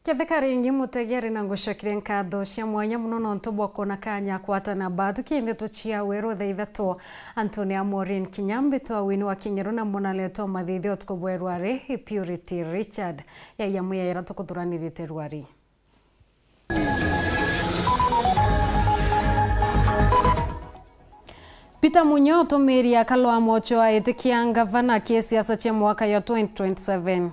Ketheka ringi mutegeri na ngushakire nkatho cia mwanya muno no ntobwa kona kanya kwatana batu Nteto chia Weru the Ithatu Antonia Morin Kinyambi to wini wa Kinyeru na monaleto mathithio tukobwerware Purity Richard ya yamuya yera tukuthuranirite rwari. Peter Munyo tumiri akalwa mocho aitikia ngavana kisiasa cha mwaka ya 2027.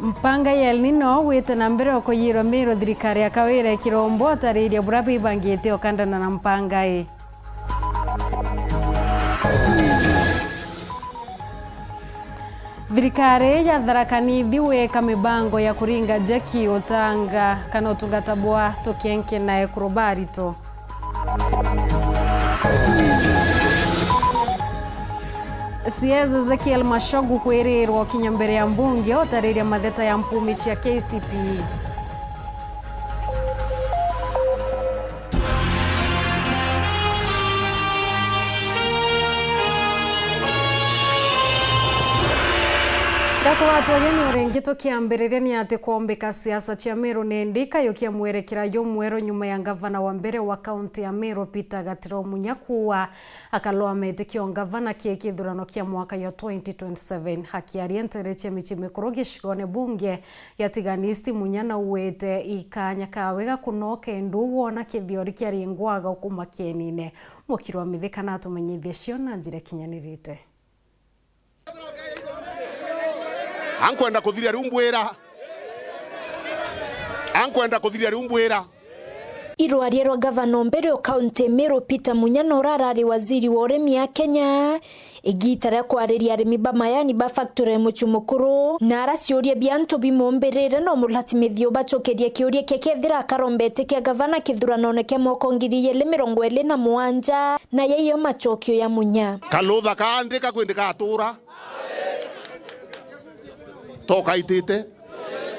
Mpanga ya El Nino wite na mbere okuyirwa miro thirikari ya kawira kirombo atariria burabi bangite okandana na mpanga e. Thirikari ya Tharakani weka mibango ya kuringa jeki utanga kana utungatabwa tokenke na ekrobarito. Sieza Ezekiel Mashogu kwerirwa kinya mbere ya mbunge otariria matheta ya mpumi chia KCPE. Dako watu wageni urengito kiambirire ni ati kuombeka siasa chia Meru nendika yokia mwerekera yo mwero nyuma ya ngavana wa mbere wa kaunti ya Meru Peter Gatiro Munyakuwa akaloa metekio ngavana kiekithurano kia mwaka ya 2027 hakiaria ntereche michi mikuru gicigone bunge yatiganisti Munyana uwete ikanya kawega kunoke ndu wona kithiori kia ringwaga ukuma kienine mukirwa mithika na tumenyithie cio na njira kinyanirite. Ankwenda kuthiria rumbwera Irwarie rwa gavana mbere o kaunti Meru Peter Munyana urarari waziri wa urimi ya Kenya igitara kwariria arimi bamayani ba factory muchumukuru na aracioria bianto bimomberere no mulati mithio bacokeria kiuria kekethira akarombete kia gavana kithurano ne kemoko ngiri 2027 na yeyo machokio ya Munya kalutha kaandika kwindika atura toka itite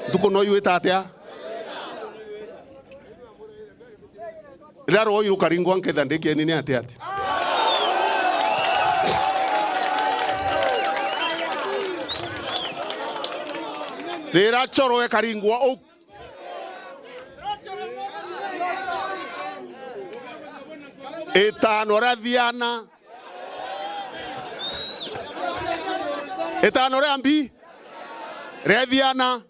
nduko no yuita atia raro yu karingwa nketha ndike nini atia ati rera choro e karingwa o etano rambi Redhiana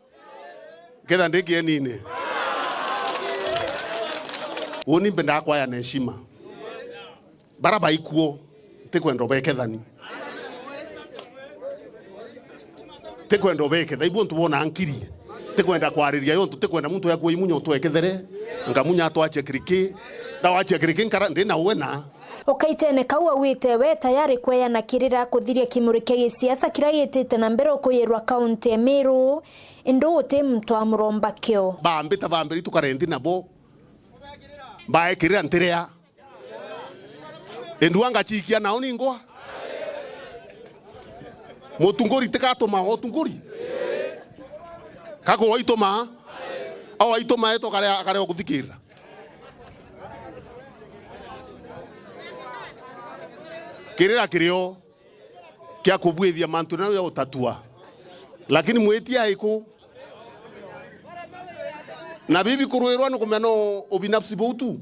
ketha ndike nini woni mbenda kwa ya heshima baraba ikuo tekwendo bekethani tekwendo beketha ibu ntubona ankiri tekwenda kwariria yo tekwenda muntu yakwo imunyo twekethere ngamunya twache kriki dawache kriki nkara ndina wena Okaitene kaua wite we tayari kweya na kirira kuthiria kimurike gisiasa kiragitite na mbere okuyirwa kaunti ya Meru ndo uti mtu amuromba kio bambita bambiri tukarendi nabo baekirira nterea enduanga chikia nao ningwa motungori tekatoma otungori kako waitoma au waitoma eto kare okuthikira kirira kirio kia kubwithia mantu na ya utatua lakini mwetia iko na bibi kuruirwa no kumeno obinafsi botu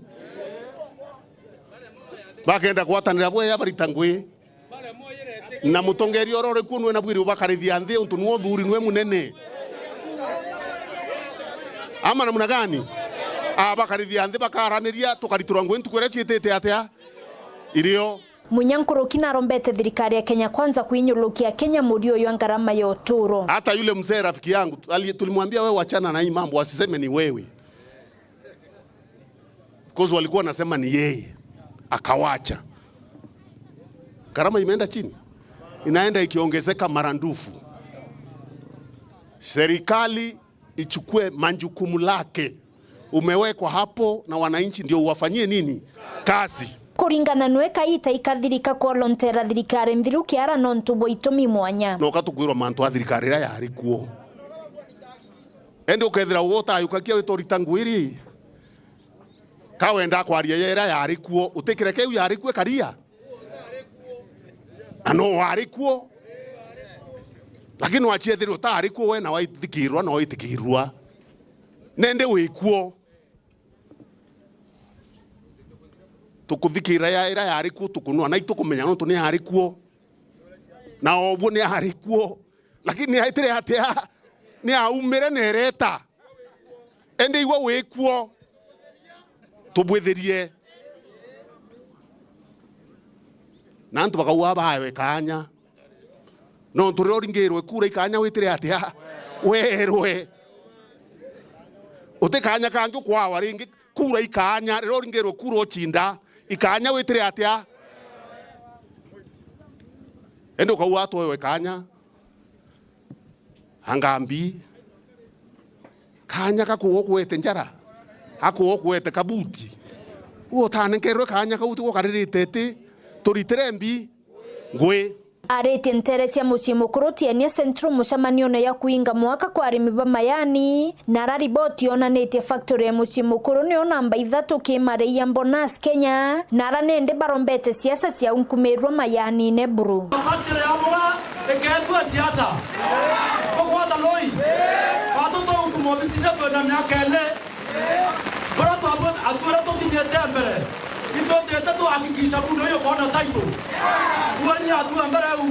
bakenda kwatanira bwe ya baritangwe na mutongeri orore kunwe na bwiri ubakarithia nthi untu nuo thuri nwe munene ama na munagani abakarithia nthi bakaraniria tukaritura ngwe ntukwera chietete atia irio Munyankuru kinarombete thirikari ya Kenya kwanza kuinyulukia Kenya murio yo ngarama ya uturo. Hata yule mzee rafiki yangu tulimwambia wewe wachana na hii mambo wasiseme ni wewe. Because walikuwa wanasema ni yeye. Akawacha. Gharama imeenda chini. Inaenda ikiongezeka marandufu. Serikali ichukue majukumu lake. Umewekwa hapo na wananchi ndio uwafanyie nini? Kazi. Kuringana nweka ita ikathirika kwa lontera thirikari nthiruki ara nontubo itumi mwanya no katukwirwa mantu athirikari ra yari kuo ende ukethira uota yukakia witorita ngwiri kawenda kwaria yera yari kuo utikire keu yari kuo karia ano wari kuo lakini wachiethirwo tari kuo we na waithikirwa na waitikirwa nende wikuo tukuthikira ya ira yari kuo tukunwa na itukumenya no tuni yari kuo na obu ni yari kuo lakini aitire atia ni aumire nereta ende iwa wikuo tubwitherie na ntu bakaua bawe kanya no turi oringirwe kura ikanya witire atia werwe utekanya kangi kwa waringi kura ikanya rero oringirwe kura ochinda ikanya witire atia endo kaua towe kanya hangambi kanya kakuo kwete njara akuo kwete kabuti uo tane kerwe kanya kauti ko karirite turitirembi ngwe arete ntere cia mucii mukuru tiania central mucamanio na ya kuinga mwaka kwa arimi ba mayani na rariboti onanetie factory ya mucii mukuru ni namba Ithatu kimareia bonus Kenya na ranende barombete siasa cia unkumirwa mayani ne buru factory ya mwa eketwa siasa kwa daloi watoto unkumobisije to na myakele bora to abon atura to kinyete mbele ito Nteto hakikisha mundo yo kona taito uanya atu ambarau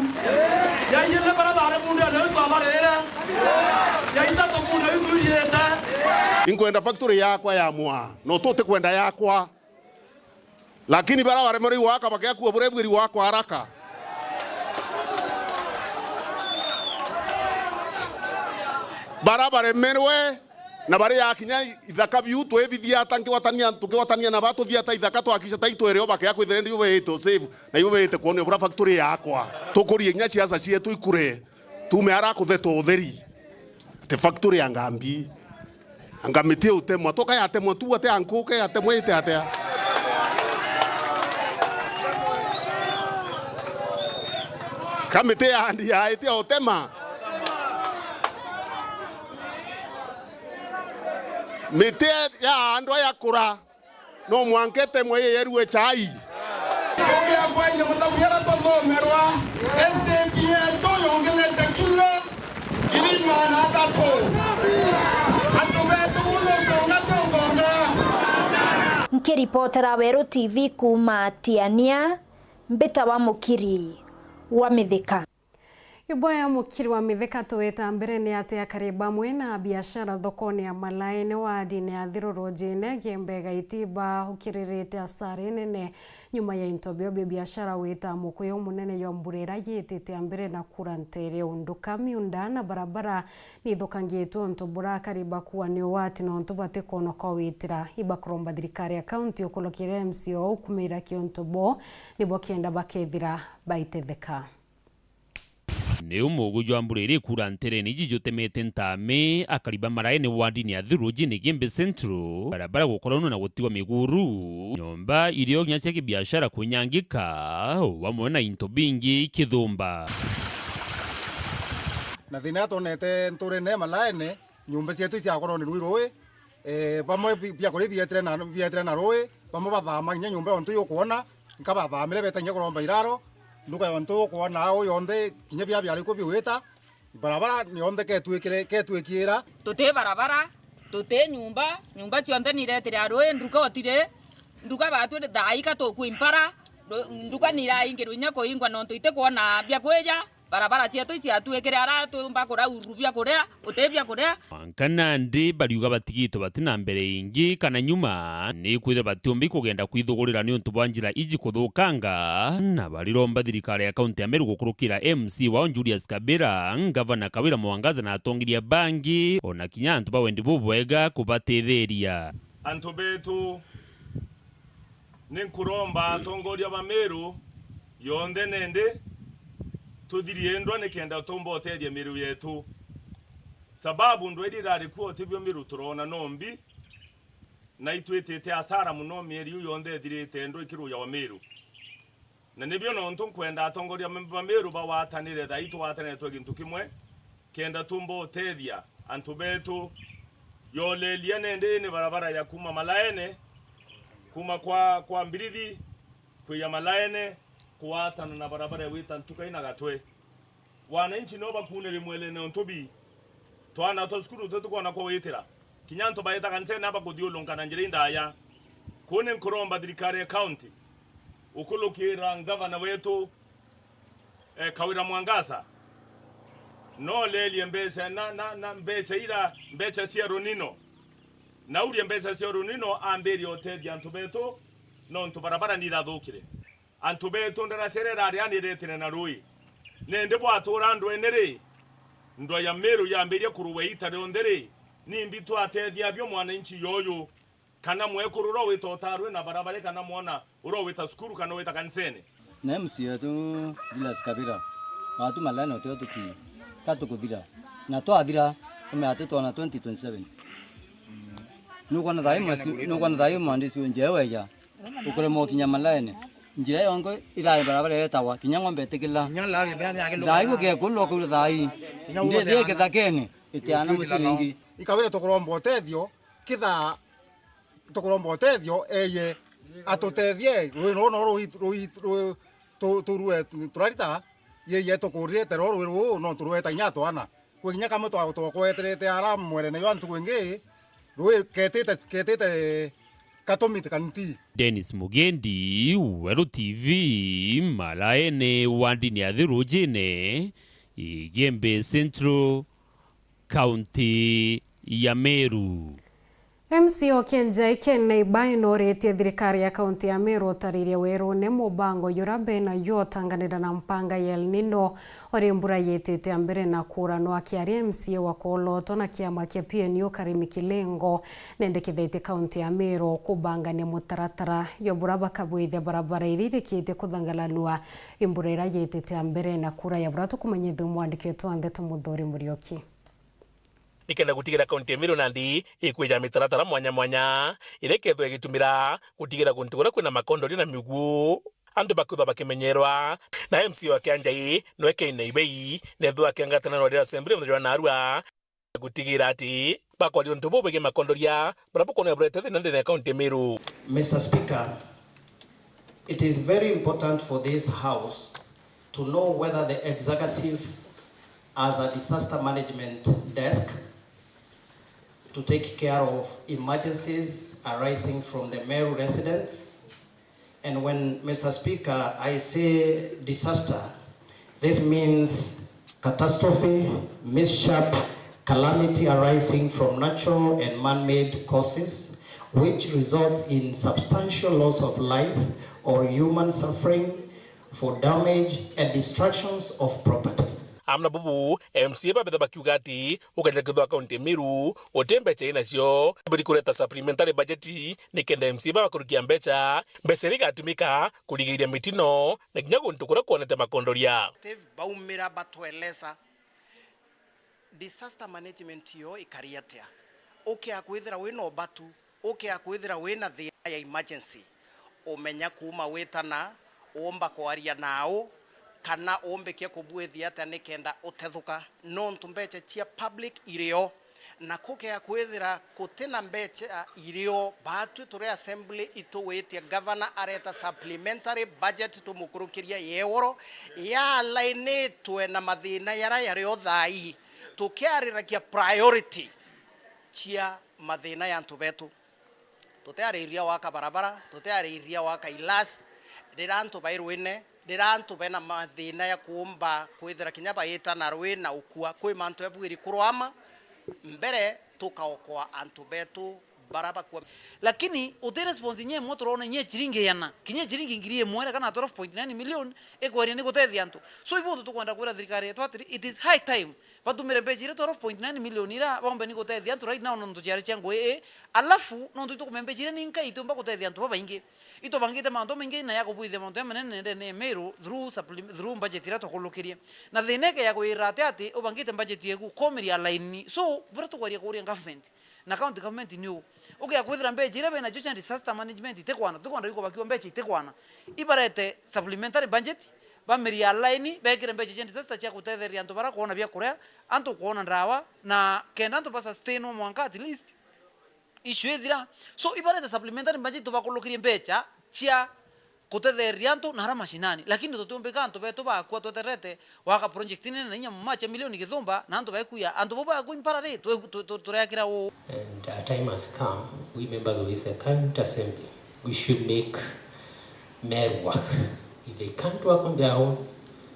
ya yele barabara mundo leo to abarera ya Ithatu mundo yuko yeta inkwenda factory yakwa ya mwa no tote kwenda yakwa lakini barabara mari waka bakia ku burebwiri wakwa haraka barabara merwe na bare yakinya ithaka biu twevithia tanki watania na batu thia ta ithaka twakisha taito ereo bake yakwa ithere ndio weto save na iwe wete kuone bura factory yakwa tukurie nya ciaca cietu ikure tume ara kutheto utheri te factory ya ngambi angamiti utemwa toka ya temwa tu ate ankuke ya temwa ite ate kamite ya andi ya ite utema mite ya ando ya kura no mwankete mwe yerue chai oge agwanya mutabiera to merwa este to yongele tekile kilima na tato atubetu ulo tonga nkiripotera Weru TV kuma Tiania mbeta wa mukiri wa mithika Iboya mukiri wa mithika tuweta mbere ni ati akariba mwena biashara thokoni ya malaene wa dini ya thirorojine giembega itiba hukiririte asari nene nyuma ya intobeo biashara weta mukuyo munene yo mburera yitite mbere na kurantere unduka miunda na barabara ni thokangietwo ntobura kariba kuwa ni wati no ntobate kono kwa witira iba kuromba thirikari ya county okolokire MCO kumira kiontobo nibo kienda bakethira baitetheka ni umugu jwamburere kurantere ni jijotemete ntame akariba maraene wadi ya thiruji ni Gembe Central barabara gukorano na gutiwa miguru nyomba irio nyacia kibiashara kunyangika wamwe na into bingi kithumba na thina tonete nturene malaene nyumba cietu cia koroni rwiroi pamwe pia kuri vietre na roi pamwe bathama nya nyumba ontu yo kuona nkabathamire betanye kuromba iraro nduka yonto kuona o yonde kinya bia bia riko biweta barabara ni yonde ketwikira tute barabara tute nyumba cionde ni retire aroi nduka otire nduka batu daika to kuimpara nduka ni raingirwe nya koingwa no tuite kuona bia kweja barabara cietu ciatuikire ara tumba kura urubia kuria utebia kuria kana ndi bariuga batigito batina mbere ingi kana nyuma ni kwithe batiombi kugenda kwithugurira ni untu bwanjira iji kuthukanga na bariromba thirikari ya kaunti ya Meru gukurukira MC wao Julius Kabira ngavana Kawira Mwangaza na atongiria bangi ona kinya antu bawendi bubwega kubatetheria antu betu ninkuromba tongoria ba Meru yonde nende tudiriendwa nikenda tombo oterie miru yetu sababu ndwedi rari kuo tibyo miru turona nombi na itwetete asara muno mieri yonde dirite ndo ikiruya wa Meru na nibyo no ntunkwenda atongoria ba Meru bawatanire daitu watane to gintu kimwe kenda tumbo oteria antu betu yolelia nende ni barabara ya kuma malaene kuma kwa mbirithi kuya malaene kuatana na barabara wita ntuka ina gatwe wananchi no bakunere mwele ne ntobi twana to skuru to tukona ko wetera kinyanto bayeta kanse na bakudio lonkana njirinda ya kone nkoromba dirikare county ukulukira gavana wetu Kawira Mwangasa no leli mbesa na mbesa ira mbesa sia ronino na uri mbesa sia ronino amberi hotel ya Nteto no ntubarabara nirathukire Nteto ndara serera ari aniretire na rui nende bwatura ndo enere ndo ya Meru ya mbere kuruwe itare ondere nimbi twatethia byo mwananchi yoyo kana mwekururo witotarwe na barabara kana mwana uro wita skuru kana wita kansene na MC tu bila skabira watu malano tu tuki kato kubira na to adira umeatetwa na 2027 nuko na dai mwandisi njewe ya ukore mo kinyamalane njira yongo ila barabara yetawa kinyangombe tekila dai ko ke kulo ku dai ndiye ke takene itiana musilingi ikawira tokorombo tethio kitha tokorombo tethio eye atotethie no turue turarita ye tokurite ro no turueta nyato ana kwinya kama to kweterete ara mwere ne yantu kwenge ro ketete katomit kanti. Dennis Mugendi, Weru TV, Malaene wandini athirujine Igembe Central County ya Meru. MCO Kenja Kenne Ibaino retie thirikari ya kaunti ya Meru taririe Weru ne mubango yurabe na yotanganira na mpanga ya El Nino ori mbura yetete ambere na kura no akiaria MCO wa Koloto na kiama kia PNU Karimi Kilengo nende kithete kaunti ya Meru kubanga ne mutaratara yobura bakabwithia barabara irire kiete kuthangalanua imbura ira yetete ambere na kura ya buratu kumenyethu mwandikio to Nteto Muthuri Murioki nikenda gutigira kaunti ya Meru nandi ikweja mitaratara mwanya irekethwe gitumira gutigira kuntukura kwina makondori na miguo andu bakutha bakimenyerwa na MCO akianjai nweke ibei nethu akiangatana no rira assembly mthwa na arua gutigira ati bakwali ntubo bege makondoria barapoko na brete nende na kaunti ya Meru. Mr. Speaker, it is very important for this house to know whether the executive as a disaster management desk to take care of emergencies arising from the Meru residents. And when, Mr. Speaker, I say disaster, this means catastrophe, mishap, calamity arising from natural and man-made causes, which results in substantial loss of life or human suffering for damage and destructions of property. Amna bubu MCA babetha bakiuga ati ukaja kithwa kaunti Meru utembecha inacio budi kureta supplementary budget nikenda MCA bakurukia mbecha rigatumika kurigiria mitino na kinya guntukura kuonete makondoria baumira batweleza disaster management yo ikariatia akwithira wina batu akwithira wina thina ya emergency umenya kuma wetana omba kwaria nao kana ombekia kubwethia ata nikenda uthethuka no ntumbeche chia public irio na kuke akwithira kutina mbeche irio batu turi assembly ituwetia governor areta supplementary budget tumukurukiria yeworo ya line twe na mathina yari othai tukiarirakia priority chia mathina ya ntubetu tuteariria waka barabara tuteariria waka ilas ndirantu bairwine ndirantu bena mathina ya kuomba kwithira kinya bayita na rwi na ukua kwi mantu ebwiri kurwama mbere tukaokoa antu betu baraba kwa lakini uti response nye motorona nye chiringi yana kinye chiringi ngirie mwera kana 12.9 million ekwari ni gutethia antu so ibo tukwenda kwira thirikari yetu atiri it is high time batumire mbejire 12.9 million ira bombe ni gutethia antu right now no ntuchare changu alafu no ntu tukumembejire ni nkai tumba gutethia antu baingi ito bangite manto mengi na yako buithe manto menene ne Meru through budget ira tukulukirie na thineke ya kwirate ati ubangite budget yeku komeria line so bora tukwaria kuria government na county government new kwithira mbejire bena jocha disaster management itekwana tukwanda yuko bakiwa mbeche itekwana ibarete supplementary budget bameria line bekire mbeche disaster cha kutetheria antu bara kuona bia kuria antu kuona ndawa na kenda antu ba sustain mwanka at least issue thira so ibarete supplementary budget to bakulukirie mbecha chia kutetheria antu na hara mashinani, lakini tutumbika antu betu bakwa tweterete waka project nene na inya macha milioni githumba na antu baikuya antu bo bakuimpara ri turekira wo. And a time has come, we members of this current assembly, we should make mayor work. If they can't work on their own,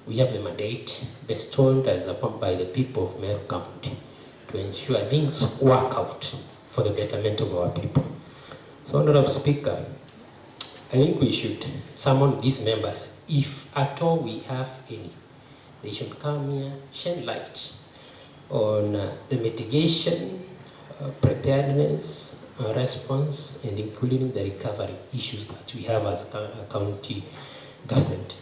we have the mandate bestowed as upon by the people of Meru County to ensure things work out for the betterment of our people. So, Honorable Speaker, I think we should summon these members, if at all we have any. They should come here, shed light on the mitigation, preparedness, response, and including the recovery issues that we have as a county government.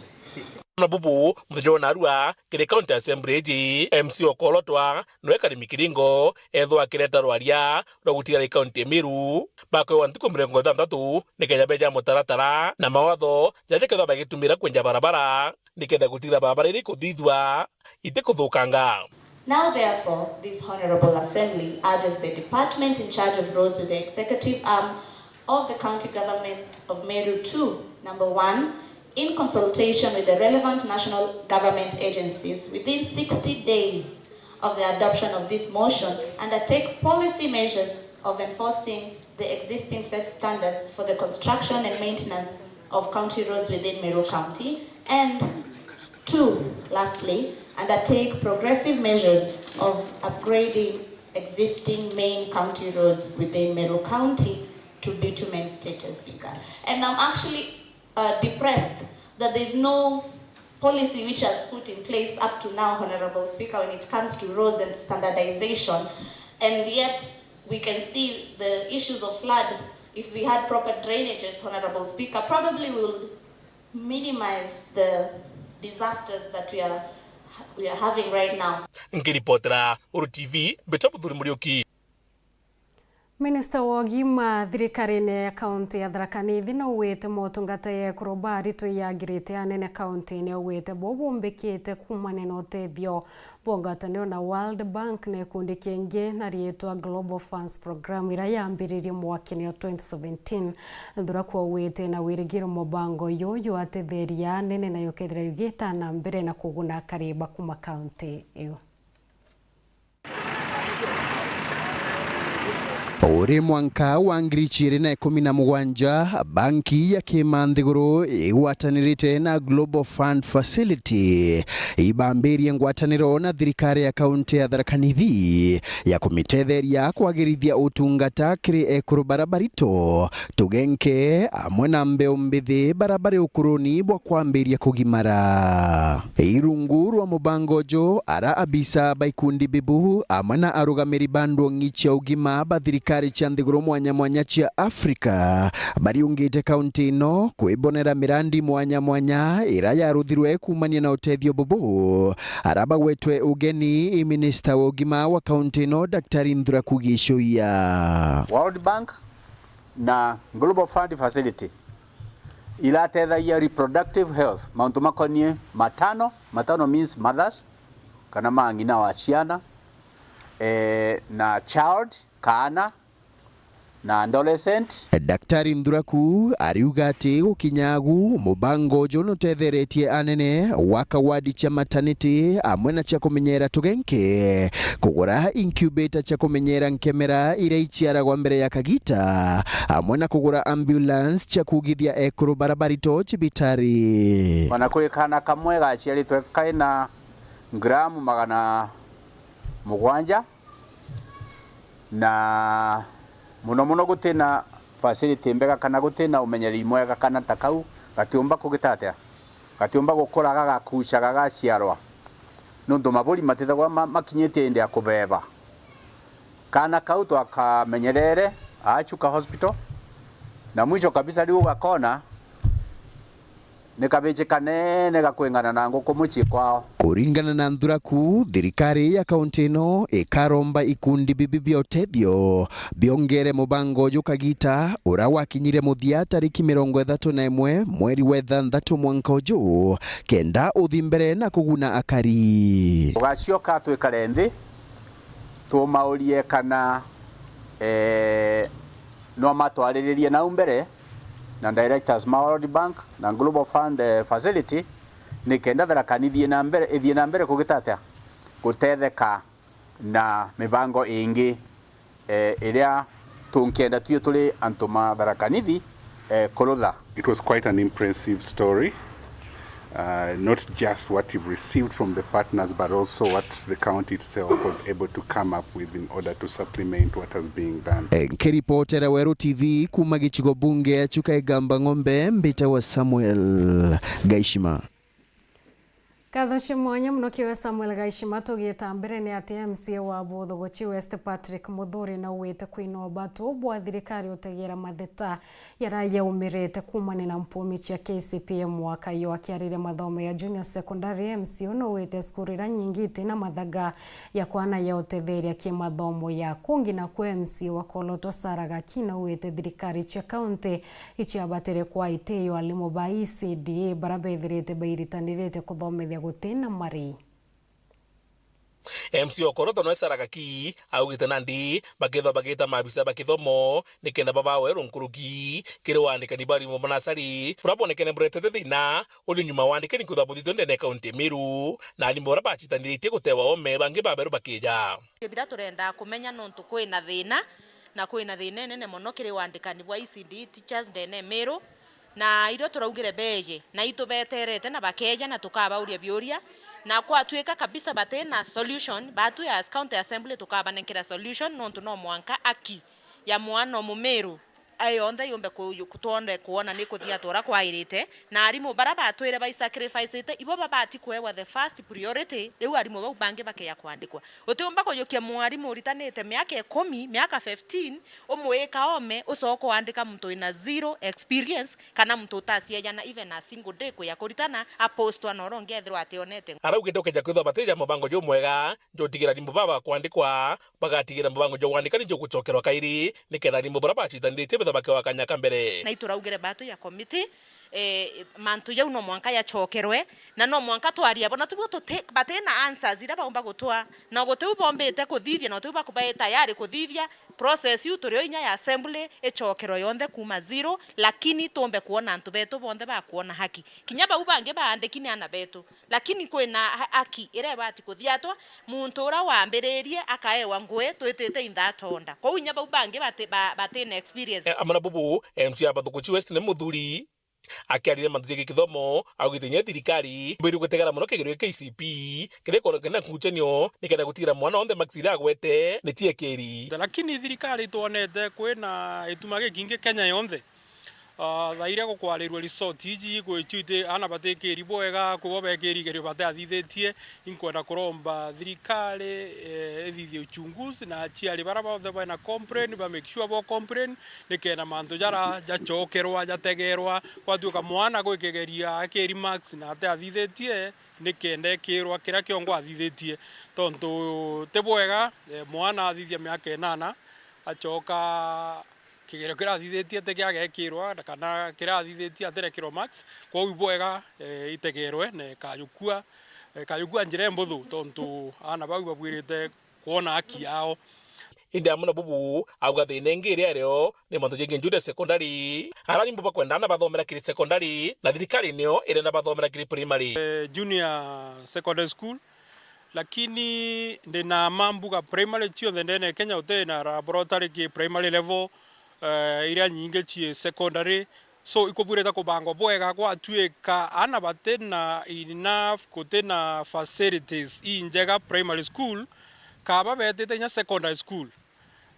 Na bubu mthio na arua kire county assembly ji MC Okolotwa nweka mikiringo etho akireta rwaria rogutira county Meru bakwe wantuko 63 nikeja beja mutaratara na mawatho jajeketho bagitumira kwenja barabara nikenda gutira barabara iri kuthithwa ite kuthukanga. Now, therefore, this Honorable Assembly urges the department in charge of roads with the executive arm of the county government of Meru to, number 1, in consultation with the relevant national government agencies within 60 days of the adoption of this motion, undertake policy measures of enforcing the existing set standards for the construction and maintenance of county roads within Meru County, and 2, lastly, undertake progressive measures of upgrading existing main county roads within Meru County to bitumen status. And I'm actually depressed that there's no policy which has put in place up to now, Honorable Speaker, when it comes to roads and standardization. And yet we can see the issues of flood. If we had proper drainages, Honorable Speaker, probably we will minimize the disasters that we are having right now. Ngiripotera Uru TV Betabuthuri Murioki. Minister wa ũgima thirikari-inĩ ya kaunti ya Tharaka Nithi no wĩte motungata ya kuroba rito yagirite anene kaunti-inĩ wĩte bobombekete kumane na ũteithio bongatanĩro na World Bank na ikundi kĩngĩ na rĩtwa Global Funds Program ĩrĩa yambĩrĩirie mwaka-inĩ wa 2017 Thuraku wĩte na wĩrĩgĩro mũbango yoyo atetheria anene na yokethera yugĩta na mbere na kũguna kariba kuma kaunti ĩyo. Ore mwanka wa ngiri 2017 banki ya Kimanthiguru igwatanirite na Global Fund Facility ibambirie ngwataniro na thirikari ya kaunti ya Tharaka Nithi ya kumitetheria kwagirithia utungata kiri ekuru barabarito tugenke amwe na mbeu mbithi barabara ukuruni bwa kwambiria kugimara irungu rwa mubango jo ara abisa baikundi bibu amwe na arugamiri bandu ngicha ugima bathirikari cha Nthiguru mwanya cia Afrika bariungite kaunti ino kwibonera mirandi mwanya ira yaruthirwe kumania na utethio bubu araba wetwe ugeni minister wa ugima wa kaunti ino Dr. Ithatu Gishoia. World Bank na Global Fund Facility ilatethagia reproductive health mauntu makonie matano means mothers kana mangina wa ciana na child kana na adolescent. Dr. Ithatu ariuga ati gukinyagu mubango jono tetheretie anene waka wadi cha maternity amwe na cha kumenyera tugenke kugura incubator cha kumenyera nkemera ire ichiaragwa mbere ya kagita amwe na kugura ambulance cha kugithia ekuru barabarito chibitari wanakulikana kamwe gaciaritwe kaina gramu 700 na muno gutena facility mbega kana gutena umenyeri mwega kana takau gatiumba kugitatea gatiumba gukora gagakucha gagaciarwa nundu maburi matithagwa makinyete inde akubeba kana kau twakamenyerere achuka hospital na mwisho kabisa riu gakona nikabeje kanene gakwengana na nguku muchi kwao. Kuringana na Ithatu, thirikari ya kaunti ino ikaromba ikundi bibi bya utethio biongere mubango jukagita ura wakinyire muthia tariki 31 mweri wa 6 mwaka uju kenda uthi mbere na kuguna akari ugacioka twikare nthi tumaurie kana no matwariririe na mbere na directors ma World Bank na Global Fund facility ni kenda tharaka ithie na mbere kugitatia gutetheka na mibango ingi iria tunkienda tuyo tuli antuma tharakanithi kurutha. It was quite an impressive story. Not just what you've received from the partners, but also what the county itself was able to come up with in order to supplement what was being done. Nkiripotera Weru TV kuma gichigo bunge chukaigamba ng'ombe mbita wa Samuel Gaishima. Kathoshi mwanya muno kiwe Samuel Gaishima tugita mbere ni ati MCA wa Buthuguchi West Patrick Muthuri na wite kwino batu bwa thirikari utegera matheta yaraye umirite kumane na mpumi cia KCPE mwaka yo akiarire mathomo ya junior secondary. MCA no wite skurira nyingi tina mathaga ya kwana ya utetheria ki mathomo ya kungi na kwa MCA wa Koloto Saraga kina wite thirikari cia county ichiabatere kwa iteyo alimu ba ECDA barabethirite bairitanirite kuthomethia gutena mari. MC Okoroto no Saraga ki augite nandi bagitho bagita mabisa bakithomo nikenda baba Weru nkuruki kire wandika ni bari mo monasari urabonekene bretete thina uri nyuma wandike ni kuthabuthito ndene kaunti Meru na ali mbora bachitaniritie gutewa ome bangi baberu bakija bira turenda kumenya nontu kwina thina na kwina thina nene muno kire wandika ni bwa ECD teachers ndene Meru na iro turaugire beje na itubeterete na bakeja na tukabauria biuria na kwa tuika kabisa batena solution batu ya county assembly tukabanekera solution nontu no mwanka aki ya mwana Mumeru ayonde yombe kutonde kuona ni kuthia tora kwa irite na arimu baraba atwire ba sacrifice ite ibo babati kwewa the first priority riu arimu bau bange bakeya kwandikwa utiumba kujukia mwarimu uritanite miaka 10 miaka 15 umweka ome usoko andika mtu ina zero experience kana mtu tasia na even a single day kuya kuritana aposto anoronge thro ationete araugite ukeja kwitha batija mubango jo mwega jo tigira rimbo baba kwandikwa bagatigira mubango jo wandika ni jo gucokerwa kairi nikenda rimbo baraba chitandirite bakiwa kanyaka mbere na ituraugire batu ya committee mantu yau no mwanka ya chokerwe na no mwanka twaria bona tubo batena answers ira baumba gutwa na gutu bombete kuthithia na tuba kubae tayari kuthithia process yu turio inya ya assembly echokero yonde kuma zero lakini tombe kuona antu betu bonde ba kuona haki kinyaba ubange baandikine ana betu lakini kwina haki ire bati kuthiatwa muntu ura wambererie akaewa ngwe twitete Ithatu kwa unyaba ubange batena experience amana bubu MC Buthuguchi West ne muthuri akiarire manthuri githomo augithinya thirikari mbiru gutegera muno kigerio KCP kireko kana kuchenyo nikenda gutira mwana onde maxira gwete ni tiekeri lakini thirikari tuonete kwina itumage kinge Kenya yonthe thaire gukwarirwo resort iji gwichute ana batekeri bwega kubo bekeri gerio batathithitie inkwenda kuromba thirikari ethithie uchunguzi na chiari baraba the bana complain ba make sure bo complain nikena mantu jara jachokerwa jategerwa kwatuka mwana gwikigeria akeri max na atathithitie nikende kirwa kira kiongo athithitie tontu te bwega mwana athithia miaka 8 achoka kigero kirathithitie tekiagekirwa kana kirathithitie aterekirwo max kwa ubwega itegerwe ne kayukua njire mbuthu tontu ana bau babwirite kuona haki yao indi amuna bubu auga thine ngiri ario ni mantu jingi junior secondary arani mbuba kwenda na bathomera kiri secondary na thirikari nio ire na bathomera kiri primary junior secondary school lakini ndina mambuga primary chio ndene Kenya utena laboratory ki primary level iria nyinge chie secondary so ikobwireta kubango bwega kwa tueka ana batena enough kutena facilities injega primary school kaba betete nya secondary school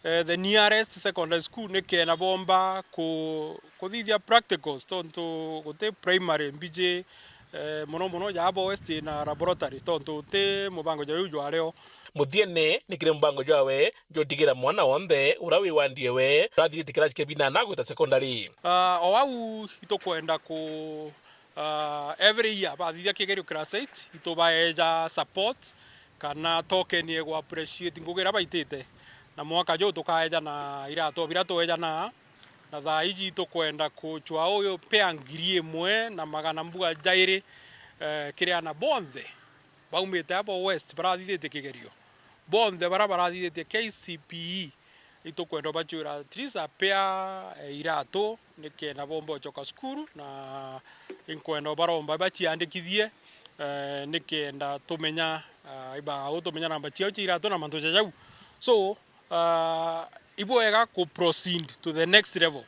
the nearest secondary school nikena bomba kuthithia practicals tonto gute primary mbije mono yabo west na laboratory tonto te mubango jayu jwareo muthiene nikire mbango jawe jotigira mwana wonde urawi wandiewe rathite kira kebina na gwita secondary oau itokwenda ku every year bathithia kigerio class 8 itobaeja support kana token yego appreciate ngugira baitite na mwaka jo tukaeja na irato birato eja na thaa iji itokwenda kuchwa uyo pea ngiri imwe na magana mbuga jairi kiria na bonthe baumite abo west barathithite kigerio bonthe barathithite KCPE itukwenda bachura at least apea Ithatu nikenda bombo choka skuru na inkwenda baromba bachiandikithie nikenda tumenya iba tumenya namba chiao Ithatu na mantu jau so ibwega ku proceed to the next level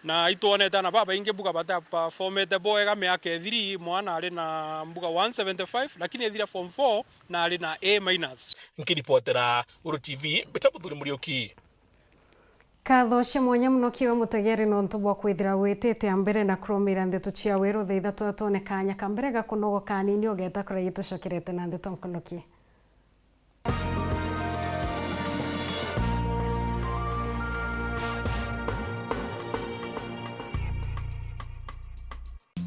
na ituonete na baba inge buga bata performete boega miaka 3 mwana ali na mbuga 175 lakini ethira form 4 na ali na A-. Nkiripotera Uru TV Betabuthuri Muriuki. Katho cia mwanya muno kiwe mutegeri no ntubwa kwithira witite ambere na kurumira Nteto cia Weru thitha twatone kanya kambere gakunogo kanini ogeta kura gitucokerete na Nteto nkonoki.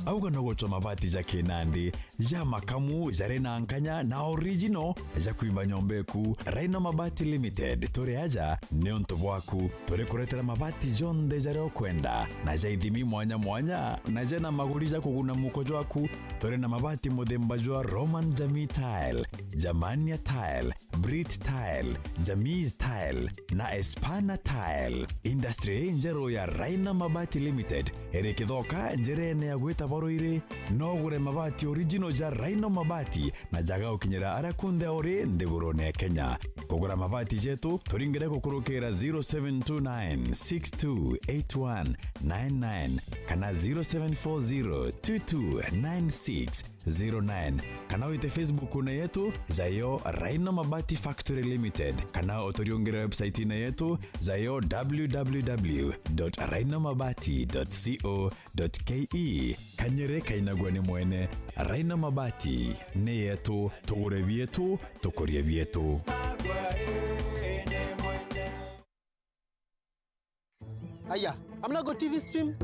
Auga no gocho mabati ja Kinandi ya makamu jare na nkanya na original ja kuimba nyombeku Raino Mabati Limited tore aja neonto bwaku tore kuretera mabati jonde jare okwenda na ja ithimi mwanya mwanya na ja na maguri ja kuguna muko jwaku tore na mabati modemba jwa Roman Jamii Tile, Jamania Tile, Brit Tile, Jamiz Tile na Espana Tile. Industry njero ya Raino Mabati Limited erekithoka njerene ya gweta boroire no gure mabati original ja Raino Mabati na jaga ukinyira arakunde ore ndigurone Kenya. Kugura mabati jetu turingire kukurukira 0729628199 kana 0740229609 kana wite Facebook na yetu zayo Raino Mabati Factory Limited kana otoriongera website na yetu zayo www.rainomabati.co.ke kanyere kainagwane mwene Raino Mabati ne yetu tugure bietu tukorie bietu. Aya, amna Go TV stream.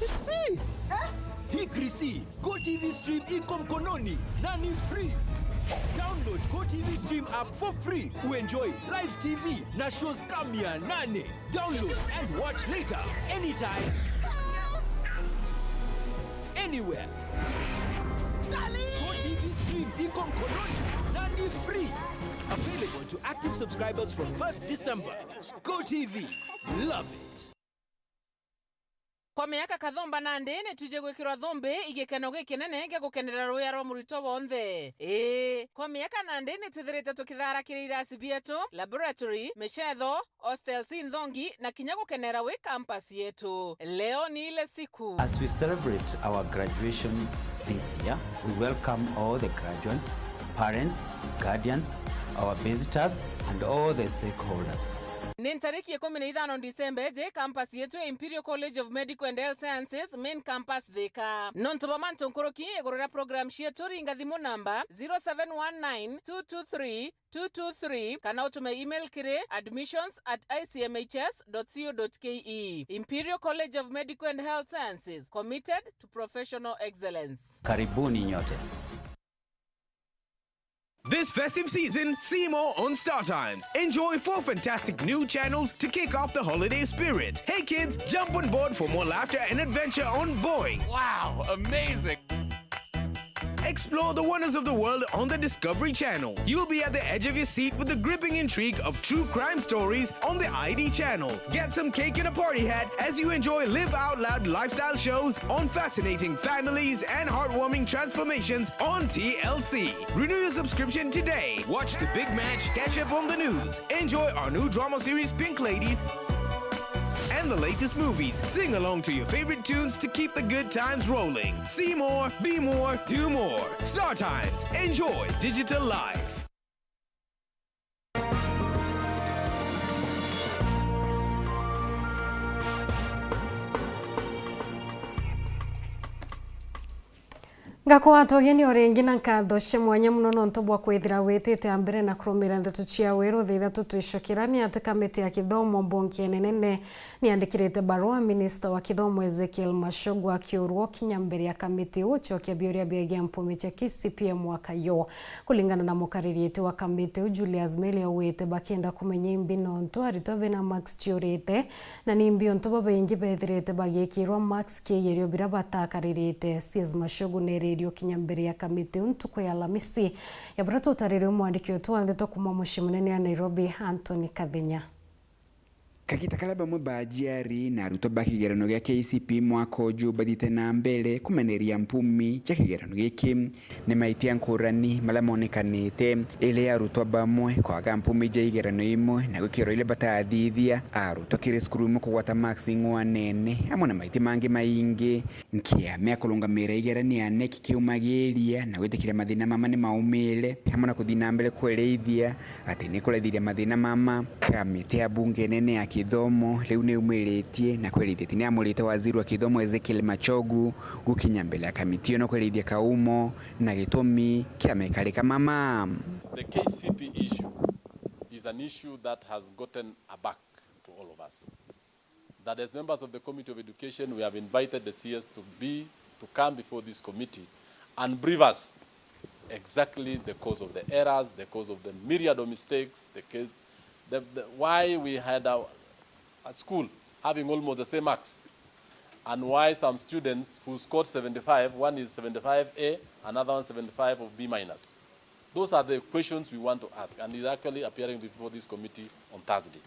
It's free. Hii Krisi, Go TV stream iko mkononi na ni free. Download Go TV stream app for free. Enjoy live TV na shows kamia 8. Download and watch later anytime. Anywhere. Go TV stream iko mkononi na ni free. Available to active subscribers from 1st December. Go TV. Love it. Kwa miaka kathomba na ndene tuje gwikirwa thombe igikeno gikinene gya gukenera ruya rwa murito wonthe. Kwa miaka na ndene tuthirite tukitharakira irasi bietu, laboratory, michetho, hostels nthongi na kinya gukenera wi campus yetu. Leo ni ile siku. As we celebrate our graduation this year, we welcome all the graduates, parents, guardians, our visitors and all the stakeholders. Ni tariki 15 Disemba je campus yetu ya Imperial College of Medical and Health Sciences main campus Thika. Nontoba manto nkoroki egorora program shetu ringa thimu namba 0719223223 kana utume email kire admissions@icmhs.co.ke. Imperial College of Medical and Health Sciences, committed to professional excellence. Karibuni nyote. This festive season, see more on Star Times. Enjoy 4 fantastic new channels to kick off the holiday spirit. Hey kids, jump on board for more laughter and adventure on Boeing. Wow, amazing. Explore the wonders of the world on the Discovery Channel. You'll be at the edge of your seat with the gripping intrigue of true crime stories on the ID Channel. Get some cake and a party hat as you enjoy live out loud lifestyle shows on fascinating families and heartwarming transformations on TLC. Renew your subscription today. Watch the big match, catch up on the news. Enjoy our new drama series Pink Ladies and the latest movies. Sing along to your favorite tunes to keep the good times rolling. See more, be more, do more. Star Times. Enjoy digital life. Ngako atogeni orengi na nkatho cia mwanya muno no ntobwa kwithira witite ambere na kurumira Nteto cia Weru thitha tutwicokirani ati kamiti ya kithomo mbonki nene ni andikirite barua minister wa kithomo Ezekiel Mashogu akiurwo kinya mbere ya kamiti uchokia bioria biagia mpumiche KCPM mwaka yo kulingana na mukaririti wa kamiti Julius Meli wete bakienda kumenya imbi no nto aritove na Max Chiorete na nimbi nto bengi bethirite bagikirwa Max Keyerio bira batakaririte CS Mashogu nere kinya mbere ya kamiti untuko ya Alhamisi ya brato tarire mwandiki wetu Nteto kuma mushi munene ya Nairobi Anthony Kadhinya. Kakita kalaba mbajiari na ruto bakigerano gya KCP mwaka uju badite na mbele kumeneria mpumi cha kigerano giki ni maitia nkurani mala monekanite ile ya ruto bamwe kwa mpumi je igerano imwe na gukiro ile batathithia aruto kiri skuru imwe kugwata maxi ngwanene amona maiti mangi maingi nkia mekulungamira igerani ane kikiumagiria na gwitikira mathina mama ni maumile amona kuthina mbele kweleithia ati ni kulethiria mathina mama kamite ya bunge nene ya kithomo leu ni umwiritie na kwelithia ni amurite waziri wa kithomo Ezekiel Machogu gukinya mbele ya kamiti no kwelithia kaumo na gitumi kia mekalika mama. The KCP issue is an issue that has gotten aback to all of us. That as members of the Committee of Education, we have invited the CS to come before this committee and brief us exactly the cause of the errors, the cause of the myriad of mistakes, why we had a school having almost the same marks, and why some students who scored 75, one is 75A, another one 75 of B minus. Those are the questions we want to ask, and is actually appearing before this committee on Thursday.